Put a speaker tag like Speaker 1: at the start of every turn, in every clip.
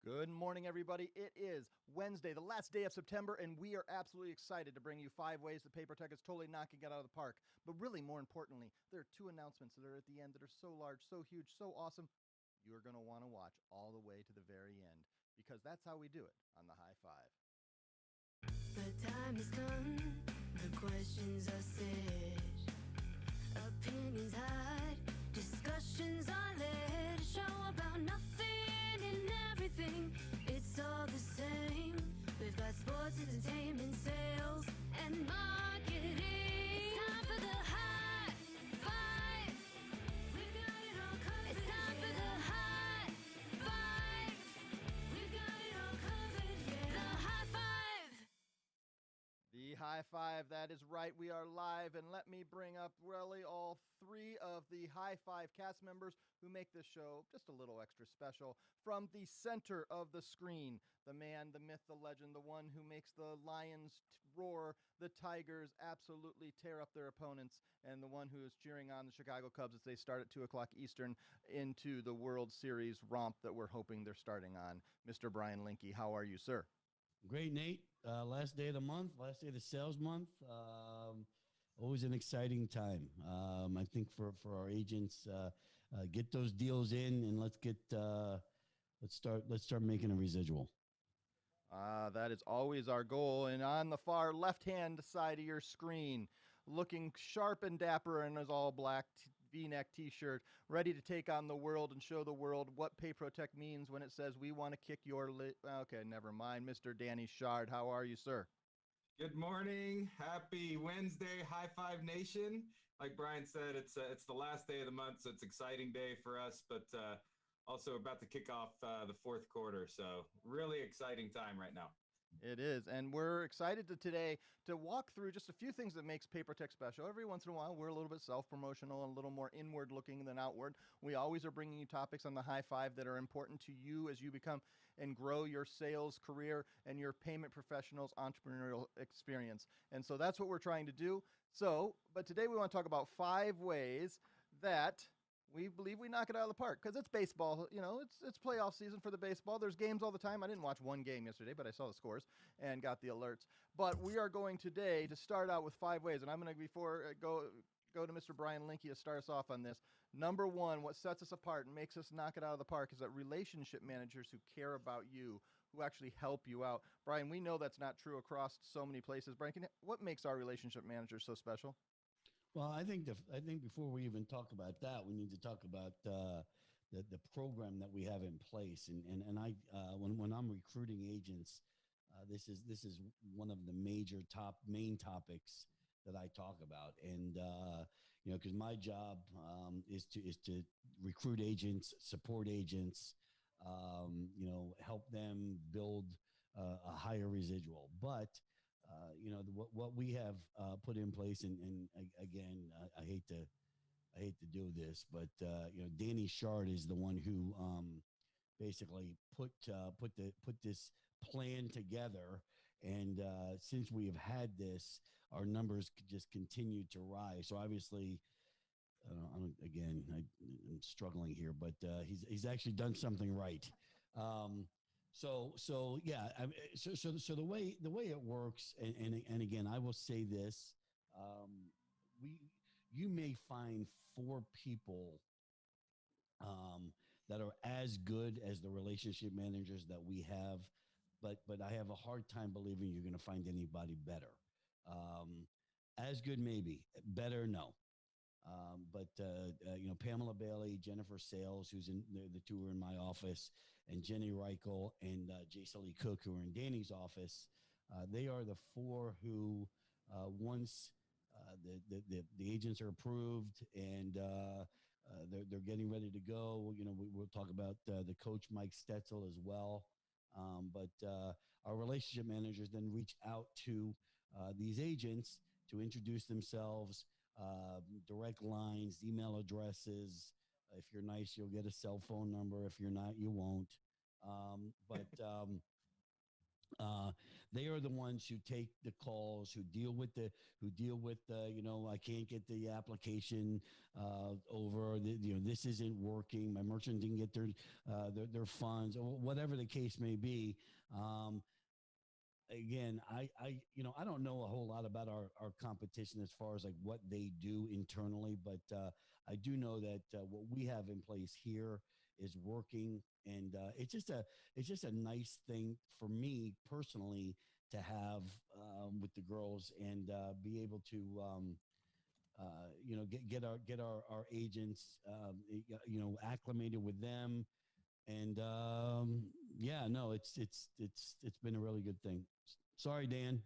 Speaker 1: Good morning, everybody. It is Wednesday, the last day of September, and we are absolutely excited to bring you 5 ways that PayProTec is totally knocking it out of the park. But really, more importantly, there are 2 announcements that are at the end that are so large, so huge, so awesome, you're going to want to watch all the way to the very end, because that's how we do it on the High Five.
Speaker 2: The time has come, the questions are set, opinions hide, discussions are led, a show about nothing and everything, it's all the same. We've got sports, entertainment, sales, and marketing. It's time for the High Five. We've got it all covered. It's time for the High Five. We've got it all covered, yeah. The High Five.
Speaker 1: The High Five, that is right. We are live, and let me bring up really all 3 of the High Five cast members who make this show just a little extra special. From the center of the screen, the man, the myth, the legend, the one who makes the Lions roar, the Tigers absolutely tear up their opponents, and the one who is cheering on the Chicago Cubs as they start at 2 o'clock Eastern into the World Series romp that we're hoping they're starting on. Mr. Brian Linky, how are you, sir?
Speaker 3: Great, Nate. Last day of the month, last day of the sales month. Always an exciting time. I think for our agents, get those deals in and let's start making a residual.
Speaker 1: That is always our goal. And on the far left-hand side of your screen, looking sharp and dapper in his all-black V-neck T-shirt, ready to take on the world and show the world what PayProTec means when it says we want to kick your Okay, never mind. Mr. Danny Schard, how are you, sir?
Speaker 4: Good morning. Happy Wednesday, High Five Nation. Like Brian said, it's the last day of the month, so it's an exciting day for us, but also about to kick off the 4th quarter. So really exciting time right now.
Speaker 1: It is, and we're excited today to walk through just a few things that makes PayProTec special. Every once in a while, we're a little bit self-promotional and a little more inward-looking than outward. We always are bringing you topics on the High Five that are important to you as you become and grow your sales career and your payment professional's entrepreneurial experience. And so that's what we're trying to do. But today we want to talk about 5 ways that we believe we knock it out of the park, because it's baseball. You know, it's playoff season for the baseball. There's games all the time. I didn't watch one game yesterday, but I saw the scores and got the alerts. But we are going today to start out with 5 ways, and I'm going to go to Mr. Brian Linky to start us off on this. Number 1, what sets us apart and makes us knock it out of the park is that relationship managers who care about you, who actually help you out. Brian, we know that's not true across so many places. Brian, what makes our relationship managers so special?
Speaker 3: Well, I think before we even talk about that, we need to talk about the program that we have in place. And I when I'm recruiting agents, this is one of the main topics that I talk about. And because my job is to recruit agents, support agents, help them build a higher residual. But what we have put in place, and again, I hate to do this, but Danny Schard is the one who basically put this plan together, and since we have had this, our numbers just continue to rise. So obviously, I'm struggling here, but he's actually done something right. So yeah, so the way it works, and again, I will say this: you may find 4 people that are as good as the relationship managers that we have, but I have a hard time believing you're going to find anybody better. As good, maybe. Better, no. But Pamela Bailey, Jennifer Sales, who's in the 2 are in my office, and Jenny Reichel and Jason Lee Cook, who are in Danny's office. They are the 4 who, once the agents are approved and they're getting ready to go, we'll talk about the coach, Mike Stetzel, as well. But our relationship managers then reach out to these agents to introduce themselves, direct lines, email addresses. If you're nice, you'll get a cell phone number. If you're not, you won't. But they are the ones who take the calls, who deal with I can't get the application over, this isn't working, my merchant didn't get their funds, or whatever the case may be. Again, I don't know a whole lot about our competition as far as like what they do internally, but I do know that what we have in place here is working, and it's just a nice thing for me personally to have with the girls, and be able to get our agents acclimated with them, and yeah, no, it's been a really good thing. Sorry, Dan.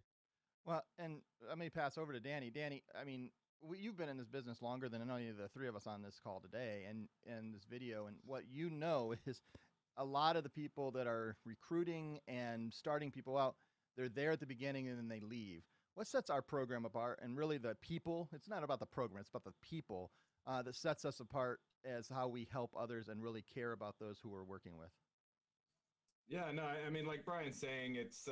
Speaker 1: Well, and let me pass over to Danny. Danny, I mean, you've been in this business longer than any of the three of us on this call today, and this video, and what you know is a lot of the people that are recruiting and starting people out, they're there at the beginning and then they leave. What sets our program apart, and really the people, it's not about the program, it's about the people that sets us apart as how we help others and really care about those who we're working with.
Speaker 4: Yeah, no, I mean, like Brian's saying, it's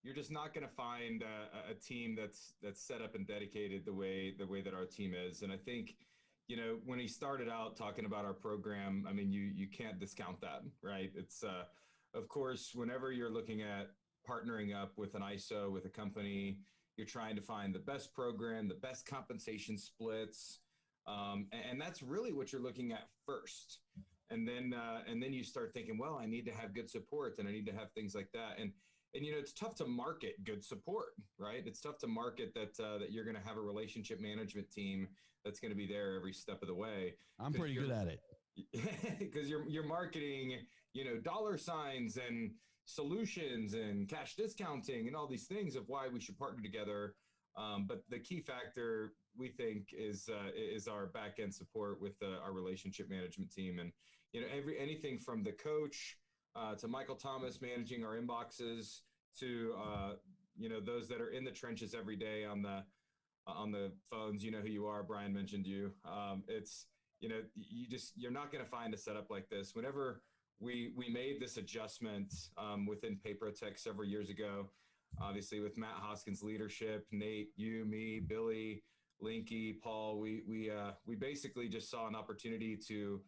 Speaker 4: you're just not going to find a team that's set up and dedicated the way that our team is. And I think, when he started out talking about our program, I mean, you can't discount that, right? It's of course, whenever you're looking at partnering up with an ISO, with a company, you're trying to find the best program, the best compensation splits, and that's really what you're looking at first. And then you start thinking, well, I need to have good support, and I need to have things like that. And it's tough to market good support, right? It's tough to market that you're going to have a relationship management team that's going to be there every step of the way.
Speaker 3: I'm pretty good at it.
Speaker 4: Because you're marketing, dollar signs and solutions and cash discounting and all these things of why we should partner together. But the key factor, we think, is our back end support with our relationship management team, and anything from the coach to Michael Thomas managing our inboxes to those that are in the trenches every day on the phones. You know who you are. Brian mentioned you. It's you're not going to find a setup like this. Whenever we made this adjustment within PayProTec several years ago, obviously with Matt Hoskins' leadership, Nate, you, me, Billy, Linky, Paul, we basically just saw an opportunity to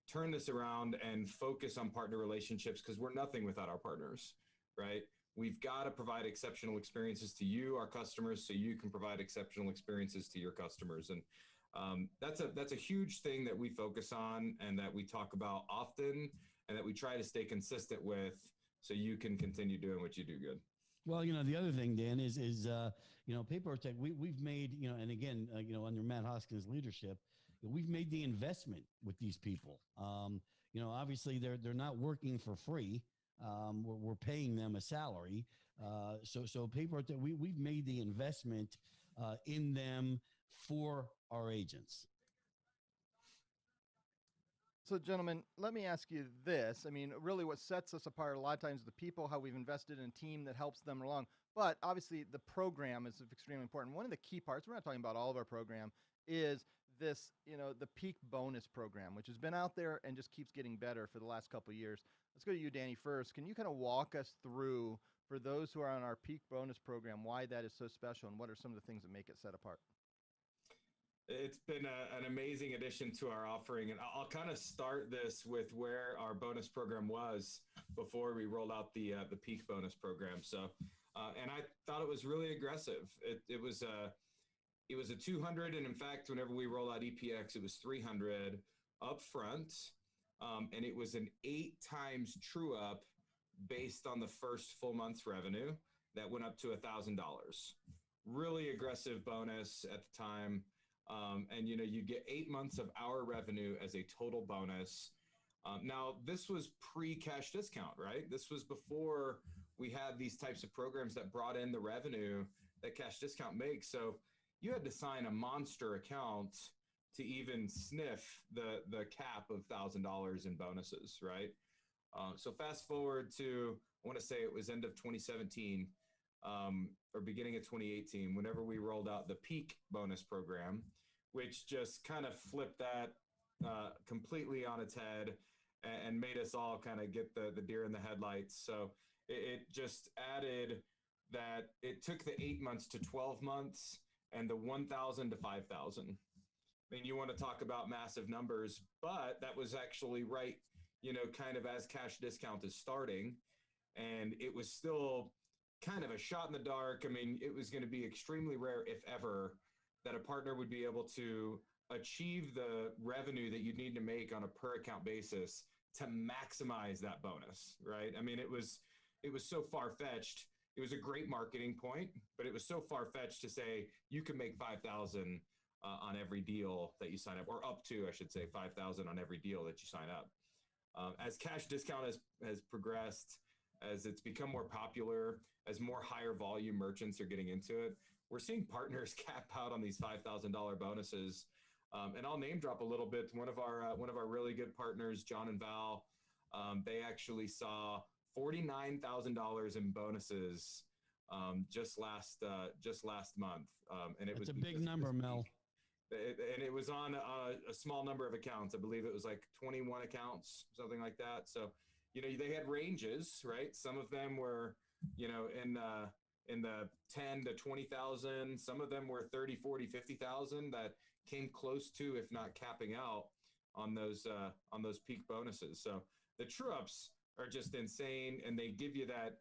Speaker 4: turn this around and focus on partner relationships, because we're nothing without our partners, right? We've got to provide exceptional experiences to you, our customers, so you can provide exceptional experiences to your customers. And that's a huge thing that we focus on and that we talk about often and that we try to stay consistent with, so you can continue doing what you do good.
Speaker 3: Well, the other thing, Dan, is PayProTec, we've made, and again, under Matt Hoskins' leadership, we've made the investment with these people. Obviously they're not working for free. We're paying them a salary. So PayProTec, we've made the investment in them for our agents.
Speaker 1: So, gentlemen, let me ask you this. I mean, really what sets us apart a lot of times, the people, how we've invested in a team that helps them along. But obviously the program is extremely important. One of the key parts, we're not talking about all of our program, is this, the peak bonus program, which has been out there and just keeps getting better for the last couple of years. Let's go to you, Danny, first. Can you kind of walk us through, for those who are on our peak bonus program, why that is so special and what are some of the things that make it set apart?
Speaker 4: It's been an amazing addition to our offering, and I'll kind of start this with where our bonus program was before we rolled out the peak bonus program. So, and I thought it was really aggressive. It was a 200, and in fact, whenever we roll out EPX, it was 300 up front, and it was an 8 times true up based on the first full month's revenue that went up to $1,000. Really aggressive bonus at the time. And you get 8 months of our revenue as a total bonus. Now, this was pre-cash discount, right? This was before we had these types of programs that brought in the revenue that cash discount makes. So you had to sign a monster account to even sniff the cap of $1,000 in bonuses, right? So fast forward to, I want to say it was end of 2017 or beginning of 2018, whenever we rolled out the peak bonus program, which just kind of flipped that completely on its head. and made us all kind of get the deer in the headlights. So it just added that it took the 8 months to 12 months and the 1,000 to 5,000. I mean, you want to talk about massive numbers, but that was actually right, kind of as cash discount is starting. And it was still kind of a shot in the dark. I mean, it was going to be extremely rare, if ever, that a partner would be able to achieve the revenue that you'd need to make on a per account basis to maximize that bonus, right? I mean, it was so far-fetched. It was a great marketing point, but it was so far-fetched to say you can make 5,000 on every deal that you sign up, or up to, I should say, 5,000 on every deal that you sign up. As cash discount has progressed, as it's become more popular, as more higher volume merchants are getting into it, we're seeing partners cap out on these $5,000 bonuses. And I'll name drop a little bit. One of our really good partners, John and Val, they actually saw $49,000 in bonuses just last month, and
Speaker 3: It's a big number, Mel.
Speaker 4: And it was on a small number of accounts. I believe it was like 21 accounts, something like that. So, they had ranges, right? Some of them were, in the 10 to 20,000. Some of them were 30, 40, 50,000 that came close to, if not capping out on those peak bonuses. So the true ups are just insane, and they give you that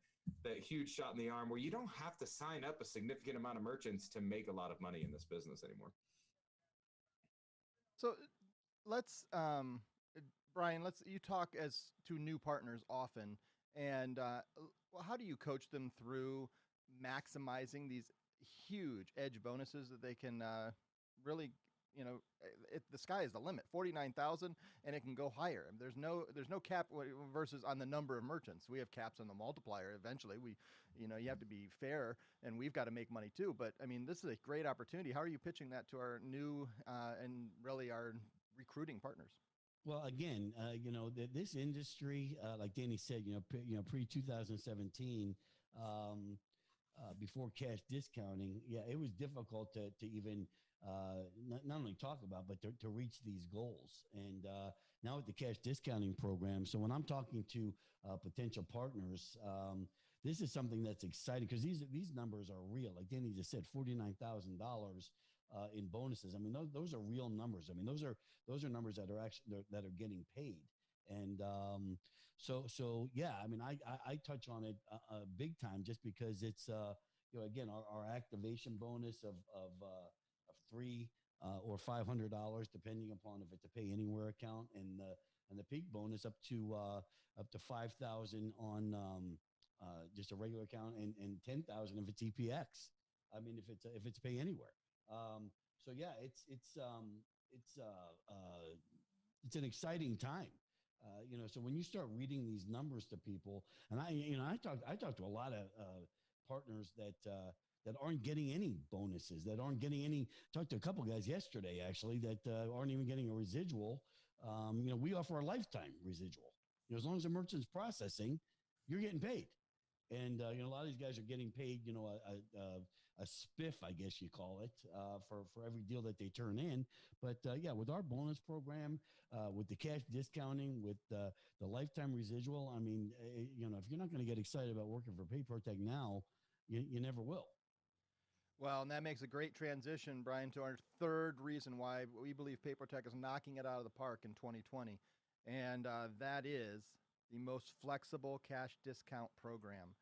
Speaker 4: huge shot in the arm where you don't have to sign up a significant amount of merchants to make a lot of money in this business anymore.
Speaker 1: So let's, Brian, you talk as to new partners often, and how do you coach them through maximizing these huge edge bonuses that they can really, the sky is the limit, 49,000, and it can go higher. There's no cap versus on the number of merchants. We have caps on the multiplier. Eventually, you have to be fair, and we've got to make money too. But I mean, this is a great opportunity. How are you pitching that to our new and really our recruiting partners?
Speaker 3: Well, again, this industry, like Danny said, pre 2017, before cash discounting, it was difficult to even not only talk about, but to reach these goals. And now with the cash discounting program, so when I'm talking to potential partners, this is something that's exciting because these numbers are real. Like Danny just said, $49,000 in bonuses. I mean, those are real numbers. I mean, those are numbers that are actually that are getting paid. And so yeah, I mean, I touch on it big time just because it's again our activation bonus of $300 or $500 depending upon if it's a pay anywhere account, and the peak bonus up to 5,000 on just a regular account, and 10,000 if it's EPX. I mean, if it's pay anywhere. So yeah, it's an exciting time. So when you start reading these numbers to people, and I talk to a lot of partners that aren't getting any bonuses, that aren't getting any. Talked to a couple guys yesterday actually that aren't even getting a residual. We offer a lifetime residual. As long as the merchant's processing, you're getting paid. And a lot of these guys are getting paid, a spiff, I guess you call it, for every deal that they turn in. But yeah, with our bonus program, with the cash discounting, with the lifetime residual, I mean, if you're not going to get excited about working for PayProTec now, you never will.
Speaker 1: Well, and that makes a great transition, Brian, to our third reason why we believe PayProTec is knocking it out of the park in 2020, and that is the most flexible cash discount program.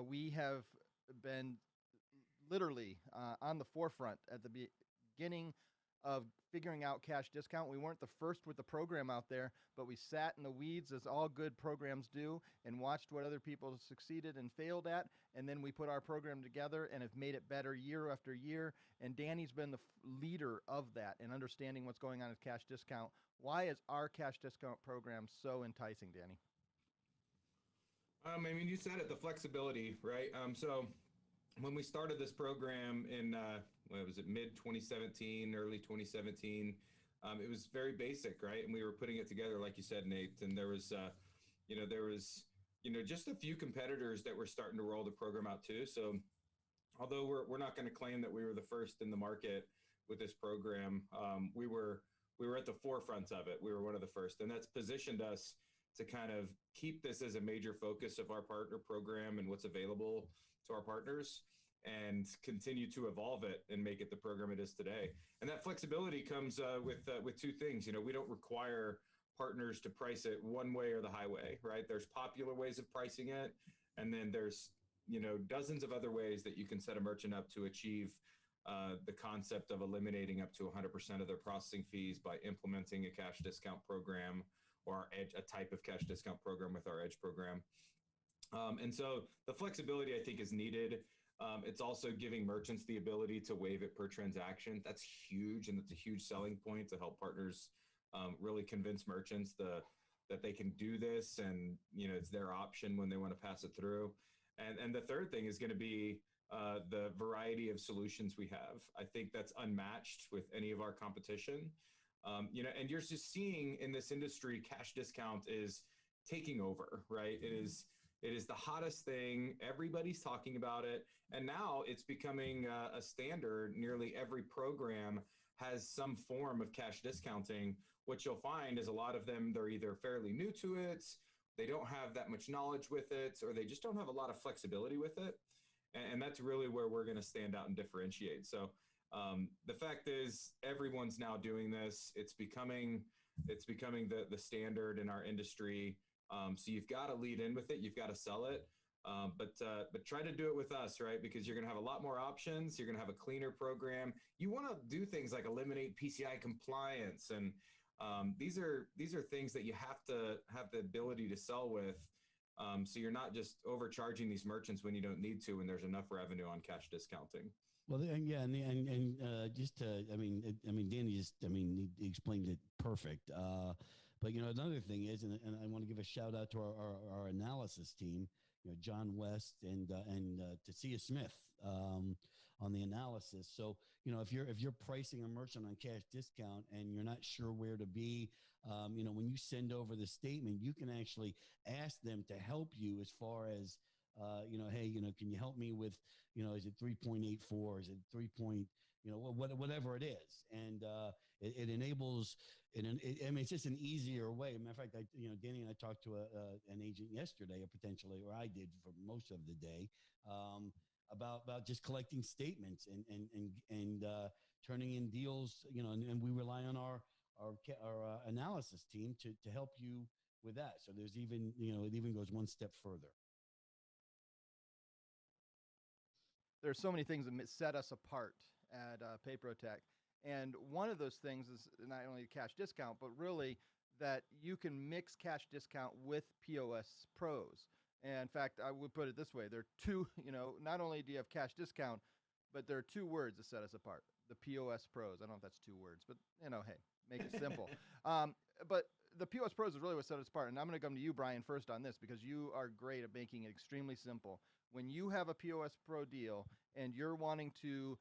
Speaker 1: We have been literally on the forefront at the beginning of figuring out cash discount. We weren't the first with the program out there, but we sat in the weeds, as all good programs do, and watched what other people succeeded and failed at, and then we put our program together and have made it better year after year. And Danny's been the leader of that and understanding what's going on with cash discount. Why is our cash discount program so enticing, Danny?
Speaker 4: I mean, you said it, the flexibility, right? So when we started this program in, mid 2017, early 2017, it was very basic, right? And we were putting it together, like you said, Nate, and there was just a few competitors that were starting to roll the program out too. So although we're not going to claim that we were the first in the market with this program, we were at the forefront of it. We were one of the first, and that's positioned us to kind of keep this as a major focus of our partner program and what's available to our partners, and continue to evolve it and make it the program it is today. And that flexibility comes with two things. You know, we don't require partners to price it one way or the highway, right? There's popular ways of pricing it, and then there's, you know, dozens of other ways that you can set a merchant up to achieve the concept of eliminating up to 100% of their processing fees by implementing a cash discount program or our Edge, a type of cash discount program with our Edge program. And so the flexibility, I think, is needed. It's also giving merchants the ability to waive it per transaction. That's huge, and it's a huge selling point to help partners really convince merchants that they can do this, and you know, it's their option when they want to pass it through. And the third thing is going to be the variety of solutions we have. I think that's unmatched with any of our competition. You know, and you're just seeing in this industry, cash discount is taking over, right? It is the hottest thing. Everybody's talking about it. And now it's becoming a standard. Nearly every program has some form of cash discounting. What you'll find is a lot of them, they're either fairly new to it, they don't have that much knowledge with it, or they just don't have a lot of flexibility with it. And that's really where we're going to stand out and differentiate. So the fact is, everyone's now doing this. It's becoming the standard in our industry. So you've got to lead in with it. You've got to sell it. But try to do it with us, right? Because you're going to have a lot more options. You're going to have a cleaner program. You want to do things like eliminate PCI compliance. And these are things that you have to have the ability to sell with. So you're not just overcharging these merchants when you don't need to, when there's enough revenue on cash discounting.
Speaker 3: Well, yeah, and just to, I mean, Danny just, he explained it perfect. But you know, another thing is, and I want to give a shout out to our analysis team, you know, John West and Tasia Smith on the analysis. So you know, if you're pricing a merchant on cash discount and you're not sure where to be, you know, when you send over the statement, you can actually ask them to help you as far as you know, hey, you know, can you help me with, you know, is it 3.84? Is it 3. You know, whatever it is, and it enables. I mean, it's just an easier way. Matter of fact, you know, Danny and I talked to an agent yesterday, or potentially, or I did for most of the day, about just collecting statements and turning in deals. You know, and we rely on our analysis team to help you with that. So there's even, you know, it even goes one step further.
Speaker 1: There's so many things that set us apart at PayProTec. And one of those things is not only cash discount, but really that you can mix cash discount with POS Pros. And in fact, I would put it this way. There are two, you know, not only do you have cash discount, but there are two words that set us apart. The POS Pros. I don't know if that's two words, but, you know, hey, make it simple. But the POS Pros is really what set us apart. And I'm going to come to you, Brian, first on this, because you are great at making it extremely simple. When you have a POS Pro deal and you're wanting to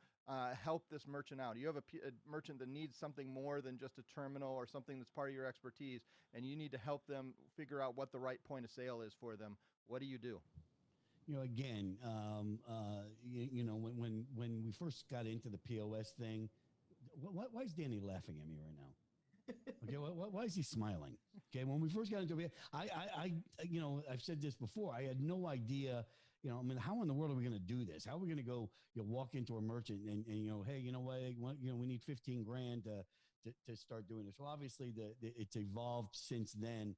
Speaker 1: help this merchant out, you have a merchant that needs something more than just a terminal or something that's part of your expertise, and you need to help them figure out what the right point of sale is for them. What do? You know,
Speaker 3: again, you know, when we first got into the POS thing, why is Danny laughing at me right now? Okay, why is he smiling? Okay, when we first got into it, I you know, I've said this before. I had no idea. You know, I mean, how in the world are we going to do this? How are we going to go, you know, walk into a merchant and you know, hey, you know what, you know, we need 15 grand to start doing this. Well, obviously it's evolved since then.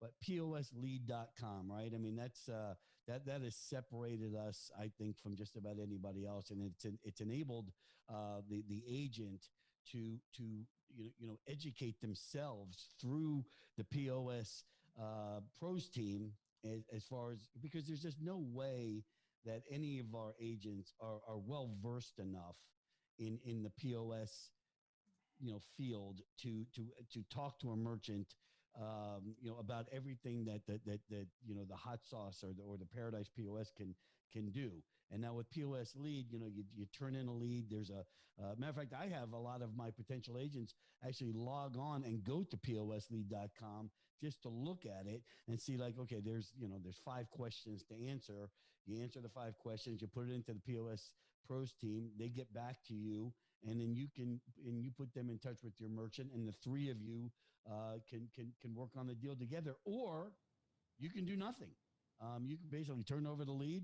Speaker 3: But POSlead.com, right? I mean, that has separated us, I think, from just about anybody else, and it's enabled the agent to you know, educate themselves through the POS Pros team. As far as, because there's just no way that any of our agents are well versed enough in the POS, you know, field to talk to a merchant, you know, about everything that you know, the hot sauce or the Paradise POS can do. And now with POS Lead, you know, you turn in a lead. There's a matter of fact, I have a lot of my potential agents actually log on and go to POSlead.com just to look at it and see, like, okay, there's 5 questions to answer. You answer the 5 questions, you put it into the POS Pros team, they get back to you, and then you put them in touch with your merchant, and the 3 of you can work on the deal together, or you can do nothing. You can basically turn over the lead,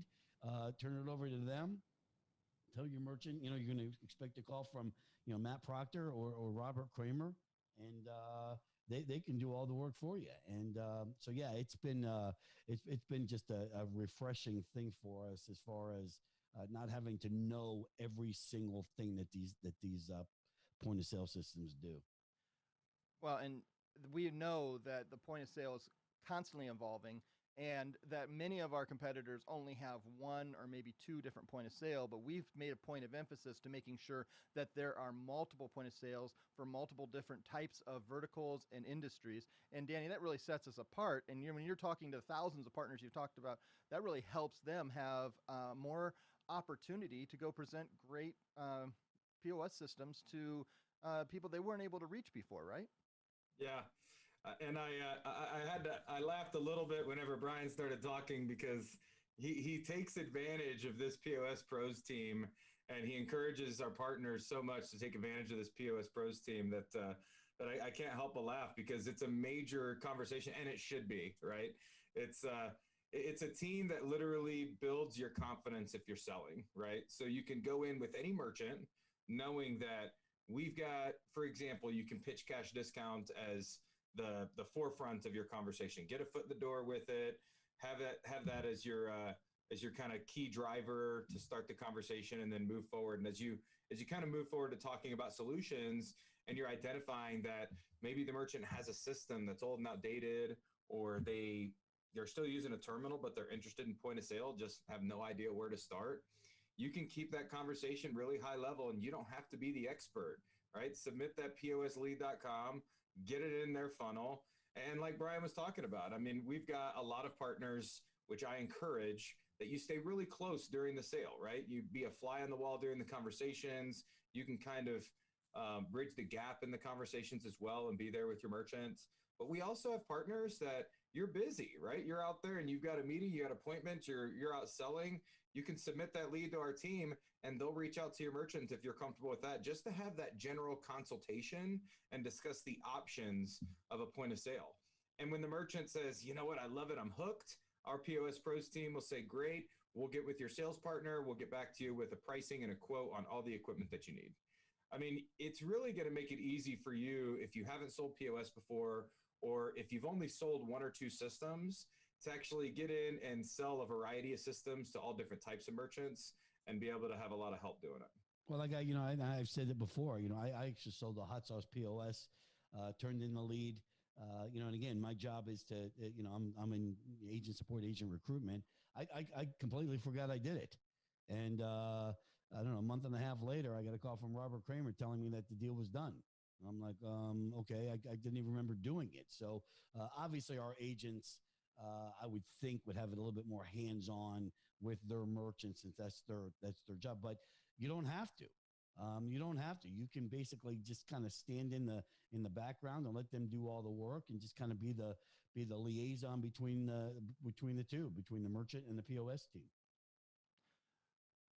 Speaker 3: turn it over to them, tell your merchant, you're going to expect a call from, Matt Proctor or Robert Kramer, and they can do all the work for you. And so, yeah, it's been just a refreshing thing for us as far as not having to know every single thing that these point of sale systems do.
Speaker 1: Well, and we know that the point of sale is constantly evolving, and that many of our competitors only have one or maybe two different point of sale, but we've made a point of emphasis to making sure that there are multiple point of sales for multiple different types of verticals and industries. And Danny, that really sets us apart. And when you're talking to thousands of partners you've talked about, that really helps them have more opportunity to go present great POS systems to people they weren't able to reach before, right?
Speaker 4: Yeah. And I laughed a little bit whenever Brian started talking, because he takes advantage of this POS Pros team, and he encourages our partners so much to take advantage of this POS Pros team that I can't help but laugh, because it's a major conversation, and it should be, right? It's a team that literally builds your confidence if you're selling, right? So you can go in with any merchant knowing that we've got, for example, you can pitch cash discount as the forefront of your conversation. Get a foot in the door with it. Have that as your kind of key driver to start the conversation, and then move forward. And as you kind of move forward to talking about solutions, and you're identifying that maybe the merchant has a system that's old and outdated, or they're still using a terminal, but they're interested in point of sale, just have no idea where to start. You can keep that conversation really high level, and you don't have to be the expert, right? Submit that POSlead.com, get it in their funnel. And like Brian was talking about, I mean, we've got a lot of partners, which I encourage, that you stay really close during the sale, right? You be a fly on the wall during the conversations. You can kind of bridge the gap in the conversations as well, and be there with your merchants. But we also have partners that you're busy, right? You're out there and you've got a meeting, you got appointments, you're out selling. You can submit that lead to our team, and they'll reach out to your merchant if you're comfortable with that, just to have that general consultation and discuss the options of a point of sale. And when the merchant says, you know what, I love it, I'm hooked, our POS Pros team will say, great, we'll get with your sales partner, we'll get back to you with a pricing and a quote on all the equipment that you need. I mean, it's really going to make it easy for you if you haven't sold POS before, or if you've only sold one or two systems, to actually get in and sell a variety of systems to all different types of merchants, and be able to have a lot of help doing it.
Speaker 3: Well, like I've said it before, I actually sold a hot sauce POS, turned in the lead, and again, my job is to, I'm in agent support, agent recruitment. I completely forgot I did it. And, I don't know, a month and a half later, I got a call from Robert Kramer telling me that the deal was done. I'm like, okay, I didn't even remember doing it. So obviously our agents, I would think, would have it a little bit more hands-on with their merchants, since that's their job. But you don't have to. You don't have to. You can basically just kind of stand in the background and let them do all the work, and just kind of be the liaison between the two, between the merchant and the POS team.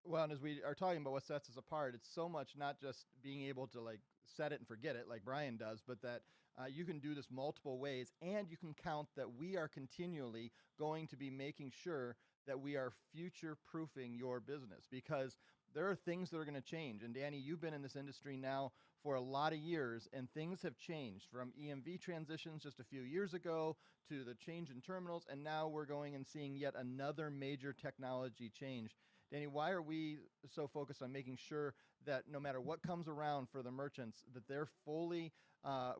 Speaker 1: Well, and as we are talking about what sets us apart, it's so much not just being able to like set it and forget it like Brian does, but that you can do this multiple ways, and you can count that we are continually going to be making sure that we are future-proofing your business, because there are things that are going to change. And Danny, you've been in this industry now for a lot of years, and things have changed from EMV transitions just a few years ago to the change in terminals, and now we're going and seeing yet another major technology change. Danny, why are we so focused on making sure that no matter what comes around for the merchants, that they're fully,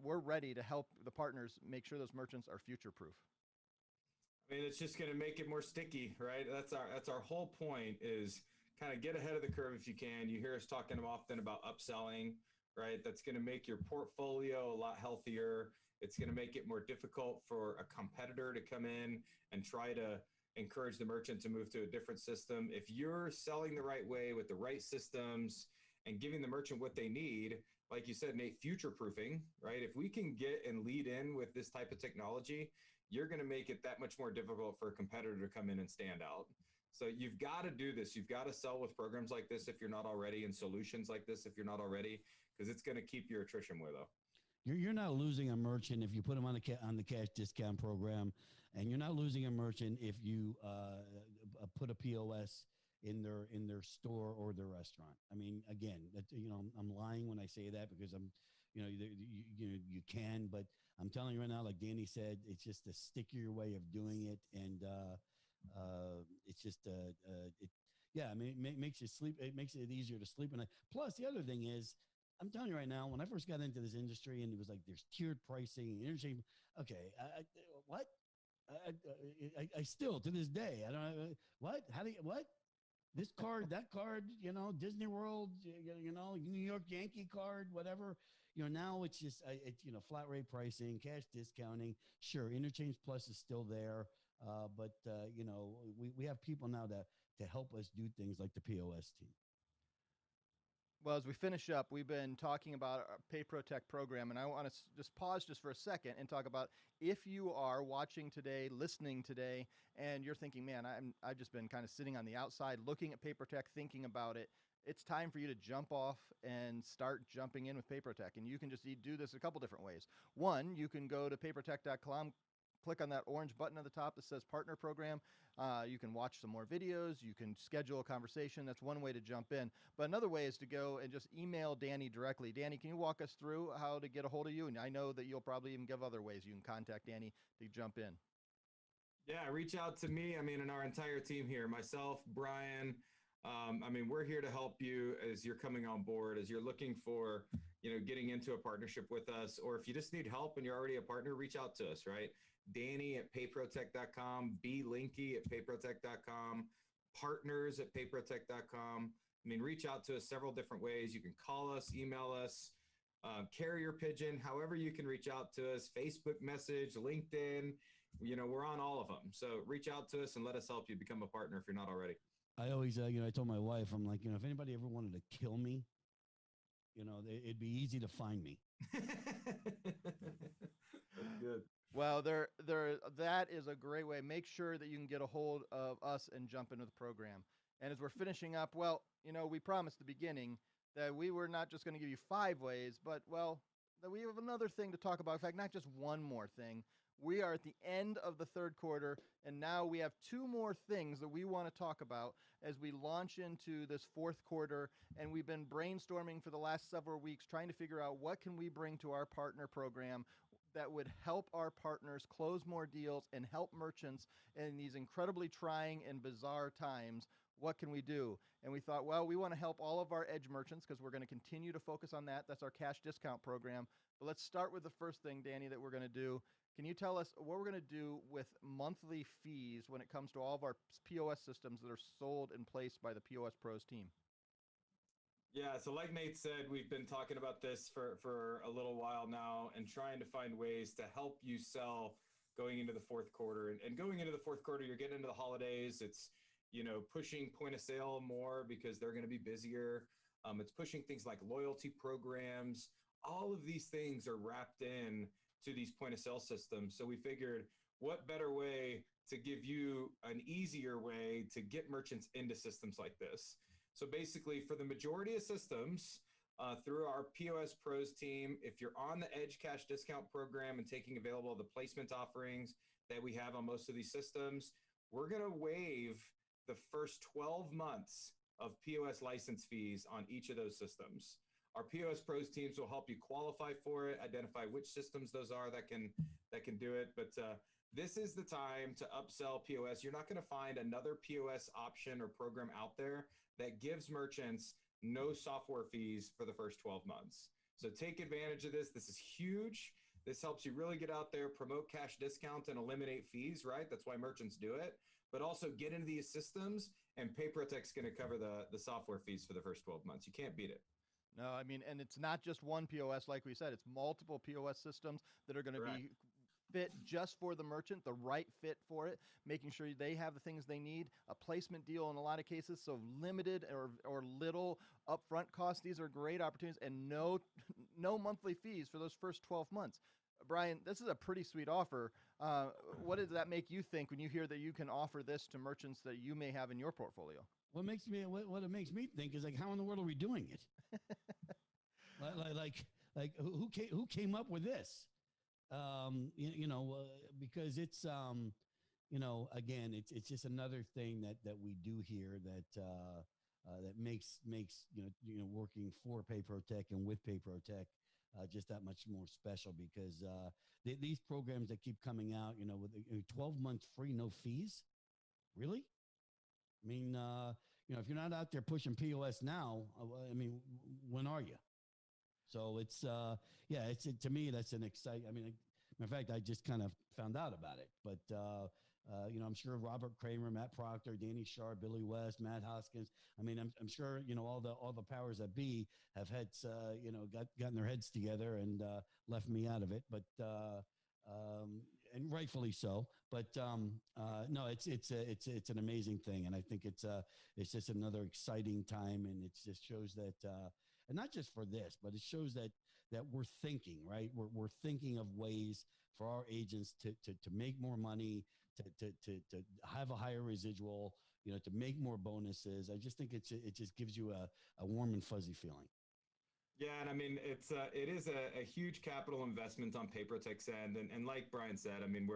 Speaker 1: we're ready to help the partners make sure those merchants are future-proof?
Speaker 4: I mean, it's just going to make it more sticky, right? That's our whole point, is kind of get ahead of the curve if you can. You hear us talking often about upselling, right? That's going to make your portfolio a lot healthier. It's going to make it more difficult for a competitor to come in and try to encourage the merchant to move to a different system. If you're selling the right way with the right systems and giving the merchant what they need, like you said, Nate, future-proofing, right? If we can get and lead in with this type of technology, you're going to make it that much more difficult for a competitor to come in and stand out. So you've got to do this. You've got to sell with programs like this if you're not already, and solutions like this if you're not already, because it's going to keep your attrition way low.
Speaker 3: you're not losing a merchant if you put them on the cash discount program, and you're not losing a merchant if you put a POS in their store or their restaurant. I mean, again, I'm lying when I say that, because you can, but I'm telling you right now, like Danny said, it's just a stickier way of doing it, and it's just yeah. I mean, it makes you sleep. It makes it easier to sleep at night. Plus, the other thing is, I'm telling you right now, when I first got into this industry, and it was like there's tiered pricing and interchange. Okay, what? I still, to this day, I don't know what. How do you what? This card, that card, Disney World, New York Yankee card, whatever. Now it's just flat rate pricing, cash discounting. Sure, Interchange Plus is still there, but we have people now to help us do things like the POS team.
Speaker 1: Well, as we finish up, we've been talking about our PayProTec program, and I want to just pause just for a second and talk about, if you are watching today, listening today, and you're thinking, man, I've just been kind of sitting on the outside looking at PayProTec, thinking about it. It's time for you to jump off and start jumping in with PayProTec, and you can just do this a couple different ways. One, you can go to PayProTec.com, click on that orange button at the top that says Partner Program. You can watch some more videos. You can schedule a conversation. That's one way to jump in. But another way is to go and just email Danny directly. Danny, can you walk us through how to get a hold of you? And I know that you'll probably even give other ways you can contact Danny to jump in.
Speaker 4: Yeah, reach out to me. I mean, and our entire team here, myself, Brian. We're here to help you as you're coming on board, as you're looking for, getting into a partnership with us, or if you just need help and you're already a partner, reach out to us, right? Danny at PayProTec.com, Linky at PayProTec.com, partners at PayProTec.com. Reach out to us several different ways. You can call us, email us, carrier pigeon, however you can reach out to us, Facebook message, LinkedIn, we're on all of them. So reach out to us and let us help you become a partner if you're not already.
Speaker 3: I always, I told my wife, I'm like, if anybody ever wanted to kill me, it'd be easy to find me.
Speaker 4: That's good.
Speaker 1: Well, that is a great way. Make sure that you can get a hold of us and jump into the program. And as we're finishing up, we promised at the beginning that we were not just going to give you 5 ways, but, that we have another thing to talk about. In fact, not just one more thing. We are at the end of the 3rd quarter, and now we have 2 more things that we want to talk about as we launch into this 4th quarter. And we've been brainstorming for the last several weeks, trying to figure out what can we bring to our partner program that would help our partners close more deals and help merchants in these incredibly trying and bizarre times. What can we do? And we thought, we want to help all of our edge merchants, because we're going to continue to focus on that. That's our cash discount program. But let's start with the first thing, Danny, that we're going to do. Can you tell us what we're going to do with monthly fees when it comes to all of our POS systems that are sold and placed by the POS Pros team?
Speaker 4: Yeah, so like Nate said, we've been talking about this for a little while now and trying to find ways to help you sell going into the 4th quarter. And going into the 4th quarter, you're getting into the holidays. It's, pushing point of sale more because they're going to be busier. It's pushing things like loyalty programs. All of these things are wrapped in to these point of sale systems. So we figured, what better way to give you an easier way to get merchants into systems like this? So basically, for the majority of systems, through our POS Pros team, if you're on the Edge Cash Discount program and taking available the placement offerings that we have on most of these systems, we're going to waive the first 12 months of POS license fees on each of those systems. Our POS Pros teams will help you qualify for it, identify which systems those are that can do it. But this is the time to upsell POS. You're not going to find another POS option or program out there that gives merchants no software fees for the first 12 months. So take advantage of this. This is huge. This helps you really get out there, promote cash discount, and eliminate fees, right? That's why merchants do it. But also get into these systems, and PayProTec's going to cover the software fees for the first 12 months. You can't beat it.
Speaker 1: No, and it's not just one POS, like we said. It's multiple POS systems that are going to be fit just for the merchant, the right fit for it, making sure they have the things they need, a placement deal in a lot of cases, so limited or little upfront costs. These are great opportunities, and no monthly fees for those first 12 months. Brian, this is a pretty sweet offer. What does that make you think when you hear that you can offer this to merchants that you may have in your portfolio?
Speaker 3: What it makes me think is, like, how in the world are we doing it? like who came up with this? Because it's again, it's just another thing that we do here that makes working for PayProTec and with PayProTec just that much more special, because these programs that keep coming out, with 12 months free, no fees. Really? I mean, if you're not out there pushing POS now, I mean, when are you? So it's, to me, that's an exciting, I mean, matter of fact, I just kind of found out about it, but, I'm sure Robert Kramer, Matt Proctor, Danny Schard, Billy West, Matt Hoskins. I mean, I'm sure, all the powers that be have had, gotten their heads together and left me out of it, but, and rightfully so. But no, it's an amazing thing, and I think it's just another exciting time, and it just shows that, and not just for this, but it shows that we're thinking, right. We're thinking of ways for our agents to make more money, to have a higher residual, to make more bonuses. I just think it just gives you a warm and fuzzy feeling.
Speaker 4: Yeah, and I mean, it is a huge capital investment on PayProTec's end, and like Brian said, I mean,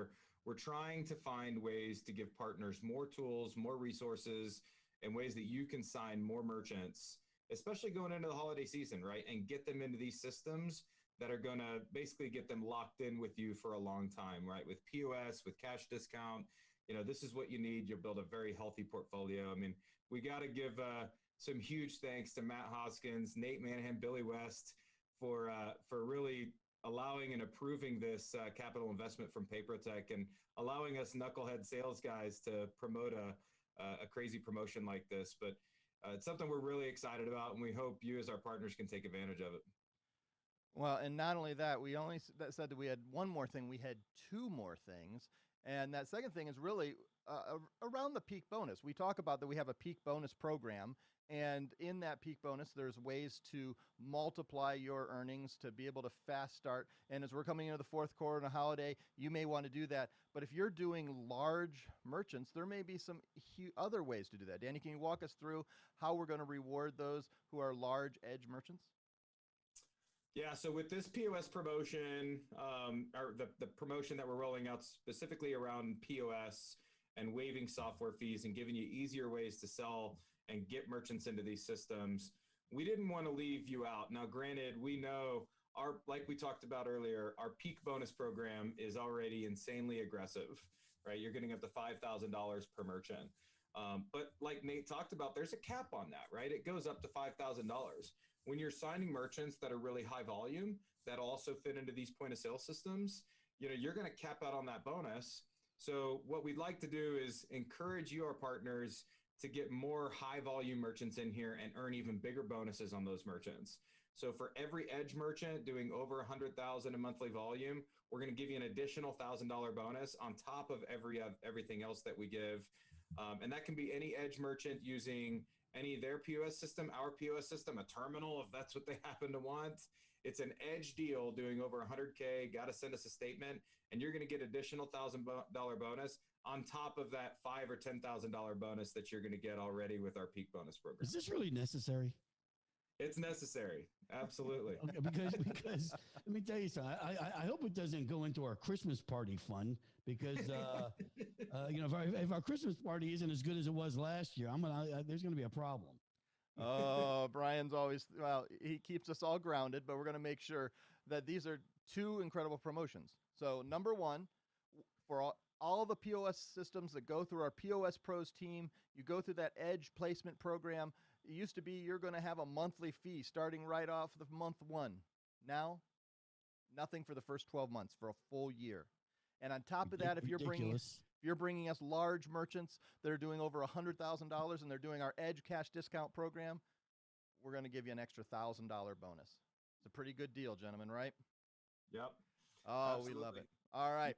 Speaker 4: we're trying to find ways to give partners more tools, more resources, and ways that you can sign more merchants, especially going into the holiday season, right? And get them into these systems that are going to basically get them locked in with you for a long time, right? With POS, with cash discount, this is what you need. You'll build a very healthy portfolio. I mean, we got to give some huge thanks to Matt Hoskins, Nate Manahan, Billy West for really allowing and approving this capital investment from PayProTec and allowing us knucklehead sales guys to promote a crazy promotion like this. But it's something we're really excited about, and we hope you as our partners can take advantage of it.
Speaker 1: Well, and not only that, we only said that we had one more thing. We had two more things. And that second thing is really around the peak bonus. We talk about that we have a peak bonus program. And in that peak bonus, there's ways to multiply your earnings to be able to fast start. And as we're coming into the fourth quarter and a holiday, you may want to do that. But if you're doing large merchants, there may be some other ways to do that. Danny, can you walk us through how we're going to reward those who are large edge merchants?
Speaker 4: Yeah, so with this POS promotion, or the promotion that we're rolling out specifically around POS and waiving software fees and giving you easier ways to sell and get merchants into these systems, we didn't want to leave you out. Now, granted, we know like we talked about earlier, our peak bonus program is already insanely aggressive, right? You're getting up to $5,000 per merchant. But like Nate talked about, there's a cap on that, right? It goes up to $5,000. When you're signing merchants that are really high volume, that also fit into these point of sale systems, you're going to cap out on that bonus. So what we'd like to do is encourage you, our partners, to get more high volume merchants in here and earn even bigger bonuses on those merchants. So for every edge merchant doing over 100,000 in monthly volume, we're going to give you an additional $1,000 bonus on top of everything else that we give. And that can be any edge merchant using any of their POS system, our POS system, a terminal, if that's what they happen to want. It's an edge deal doing over 100K. Got to send us a statement, and you're going to get additional $1,000 bonus on top of that $5,000 or $10,000 bonus that you're going to get already with our peak bonus program.
Speaker 3: Is this really necessary?
Speaker 4: It's necessary. Absolutely.
Speaker 3: Okay, because let me tell you something. I hope it doesn't go into our Christmas party fund, because if our Christmas party isn't as good as it was last year, there's going to be a problem.
Speaker 1: Oh, Brian's always, he keeps us all grounded, but we're going to make sure that these are two incredible promotions. So number one, for all the POS systems that go through our POS Pros team, you go through that edge placement program. It used to be you're going to have a monthly fee starting right off the month one. Now, nothing for the first 12 months, for a full year. And on top of that, if you're bringing us large merchants that are doing over $100,000 and they're doing our Edge Cash Discount program, we're going to give you an extra $1,000 bonus. It's a pretty good deal, gentlemen, right?
Speaker 4: Yep.
Speaker 1: Oh, absolutely. We love it. All right.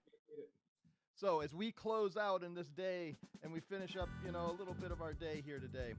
Speaker 1: So as we close out in this day and we finish up, a little bit of our day here today,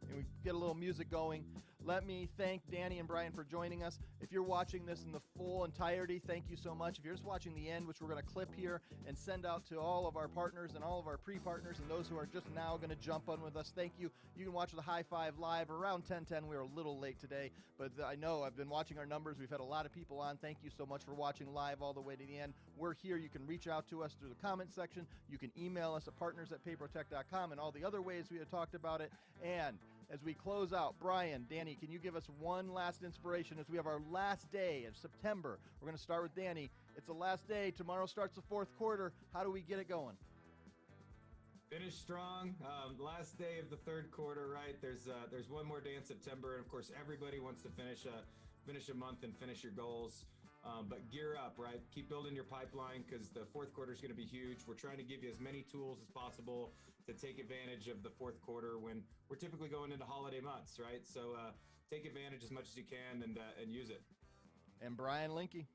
Speaker 1: and we get a little music going, Let me thank Danny and Brian for joining us. If you're watching this in the full entirety, thank you so much. If you're just watching the end, which we're going to clip here and send out to all of our partners and all of our pre-partners and those who are just now going to jump on with us, thank you. You can watch the High Five live around 10:10. We were a little late today, but I know I've been watching our numbers. We've had a lot of people on. Thank you so much for watching live all the way to the end. We're here. You can reach out to us through the comment section. You can email us at partners@PayProTec.com and all the other ways we have talked about it. And as we close out, Brian, Danny, can you give us one last inspiration as we have our last day of September? We're going to start with Danny. It's the last day. Tomorrow starts the fourth quarter. How do we get it going?
Speaker 4: Finish strong. Last day of the third quarter, right? There's one more day in September, and of course, everybody wants to finish a month and finish your goals. But gear up, right? Keep building your pipeline because the fourth quarter is going to be huge. We're trying to give you as many tools as possible to take advantage of the fourth quarter when we're typically going into holiday months, right? So take advantage as much as you can and use it.
Speaker 1: And Brian Linky.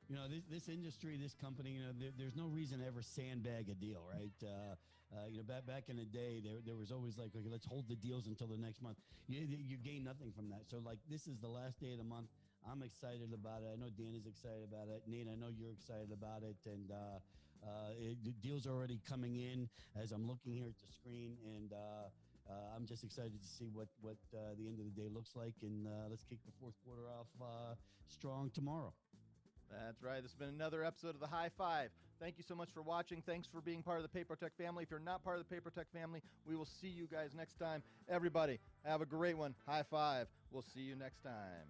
Speaker 3: You know, this industry, this company, you know, there's no reason to ever sandbag a deal, right? You know, back in the day, there was always like, okay, let's hold the deals until the next month. You gain nothing from that. So, like, this is the last day of the month. I'm excited about it. I know Dan is excited about it. Nate, I know you're excited about it. And the deals are already coming in as I'm looking here at the screen. And I'm just excited to see what the end of the day looks like. And let's kick the fourth quarter off strong tomorrow.
Speaker 1: That's right. This has been another episode of the High Five. Thank you so much for watching. Thanks for being part of the PayProTec family. If you're not part of the PayProTec family, we will see you guys next time. Everybody, have a great one. High five. We'll see you next time.